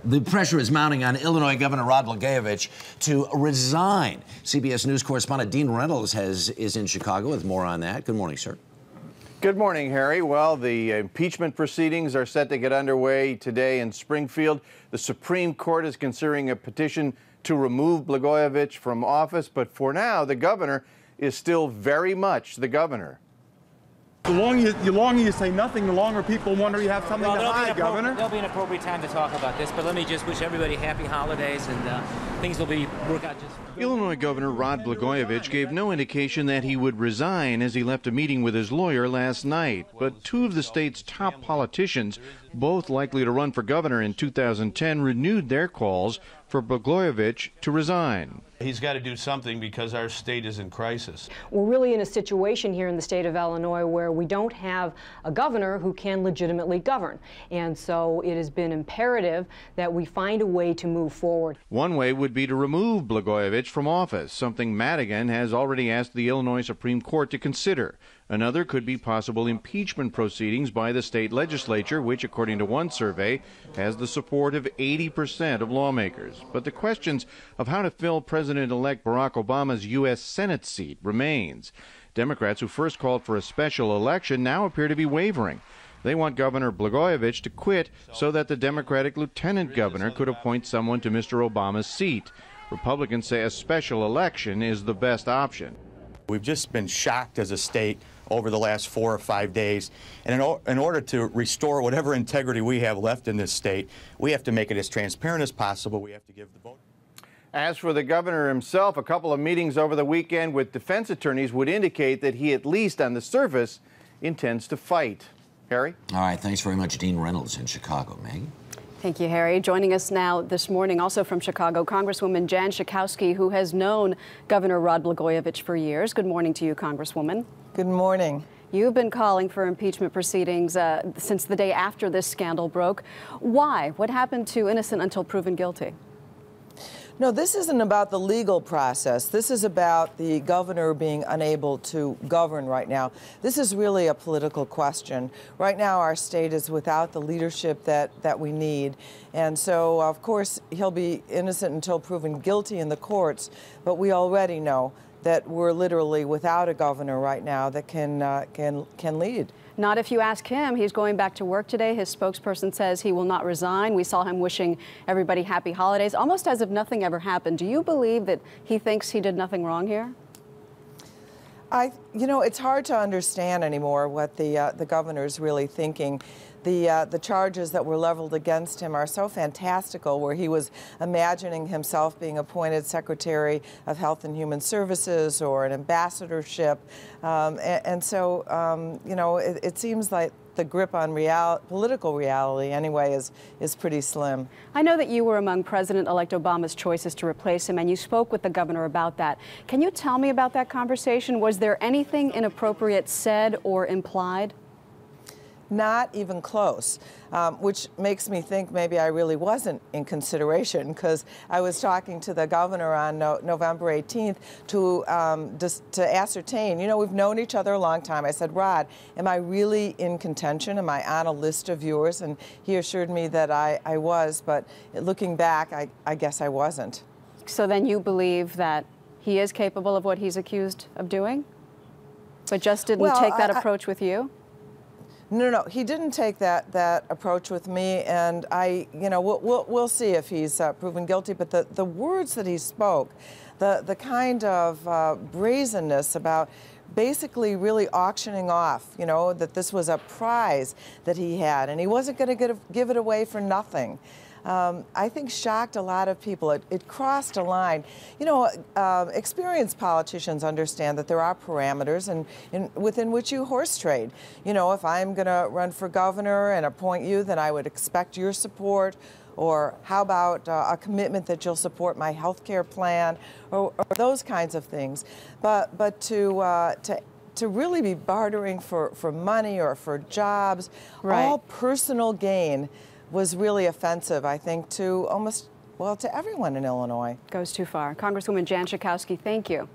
The pressure is mounting on Illinois Governor Rod Blagojevich to resign. CBS News correspondent Dean Reynolds is in Chicago with more on that. Good morning, sir. Good morning, Harry. Well, the impeachment proceedings are set to get underway today in Springfield. The Supreme Court is considering a petition to remove Blagojevich from office, but for now, the governor is still very much the governor. The longer you say nothing, the longer people wonder you have something to hide, Governor. There'll be an appropriate time to talk about this, but let me just wish everybody happy holidays, and things will work out just fine. Illinois Governor Rod Blagojevich gave no indication that he would resign as he left a meeting with his lawyer last night. But two of the state's top politicians, both likely to run for governor in 2010, renewed their calls for Blagojevich to resign. He's got to do something because our state is in crisis. We're really in a situation here in the state of Illinois where we don't have a governor who can legitimately govern. And so it has been imperative that we find a way to move forward. One way would be to remove Blagojevich from office, something Madigan has already asked the Illinois Supreme Court to consider. Another could be possible impeachment proceedings by the state legislature, which, according to one survey, has the support of 80% of lawmakers. But the questions of how to fill President-elect Barack Obama's U.S. Senate seat remains. Democrats who first called for a special election now appear to be wavering. They want Governor Blagojevich to quit so that the Democratic lieutenant governor could appoint someone to Mr. Obama's seat. Republicans say a special election is the best option. We've just been shocked as a state over the last 4 or 5 days. And in order to restore whatever integrity we have left in this state, we have to make it as transparent as possible. We have to give the vote. As for the governor himself, a couple of meetings over the weekend with defense attorneys would indicate that he, at least on the surface, intends to fight. Harry? All right, thanks very much, Dean Reynolds in Chicago. Meg? Thank you, Harry. Joining us now this morning, also from Chicago, Congresswoman Jan Schakowsky, who has known Governor Rod Blagojevich for years. Good morning to you, Congresswoman. Good morning. You've been calling for impeachment proceedings since the day after this scandal broke. Why? What happened to innocent until proven guilty? No, this isn't about the legal process. This is about the governor being unable to govern right now. This is really a political question. Right now, our state is without the leadership that we need. And so, of course, he'll be innocent until proven guilty in the courts. But we already know that we're literally without a governor right now that can lead. Not if you ask him. He's going back to work today. His spokesperson says he will not resign. We saw him wishing everybody happy holidays, almost as if nothing ever happened. Do you believe that he thinks he did nothing wrong here? You know, it's hard to understand anymore what the governor's really thinking. The charges that were leveled against him are so fantastical, where he was imagining himself being appointed Secretary of Health and Human Services or an ambassadorship. And so, you know, it seems like the grip on political reality, anyway, is pretty slim. I know that you were among President-elect Obama's choices to replace him, and you spoke with the governor about that. Can you tell me about that conversation? Was there anything inappropriate said or implied? Not even close, which makes me think maybe I really wasn't in consideration, because I was talking to the governor on November 18th to ascertain, you know, we've known each other a long time. I said, Rod, am I really in contention? Am I on a list of yours? And he assured me that I was, but looking back, I guess I wasn't. So then you believe that he is capable of what he's accused of doing, but just didn't take that approach with you? No, he didn't take that approach with me, and you know, we'll see if he's proven guilty. But the words that he spoke, the kind of brazenness about basically really auctioning off, you know, that this was a prize that he had, and he wasn't going to give it away for nothing. I think shocked a lot of people. It crossed a line. You know, experienced politicians understand that there are parameters within which you horse trade. You know, if I'm going to run for governor and appoint you, then I would expect your support. Or how about a commitment that you'll support my health care plan, or those kinds of things. But to really be bartering for money or for jobs, right, all personal gain, was really offensive, I think, to to everyone in Illinois. Goes too far. Congresswoman Jan Schakowsky, thank you.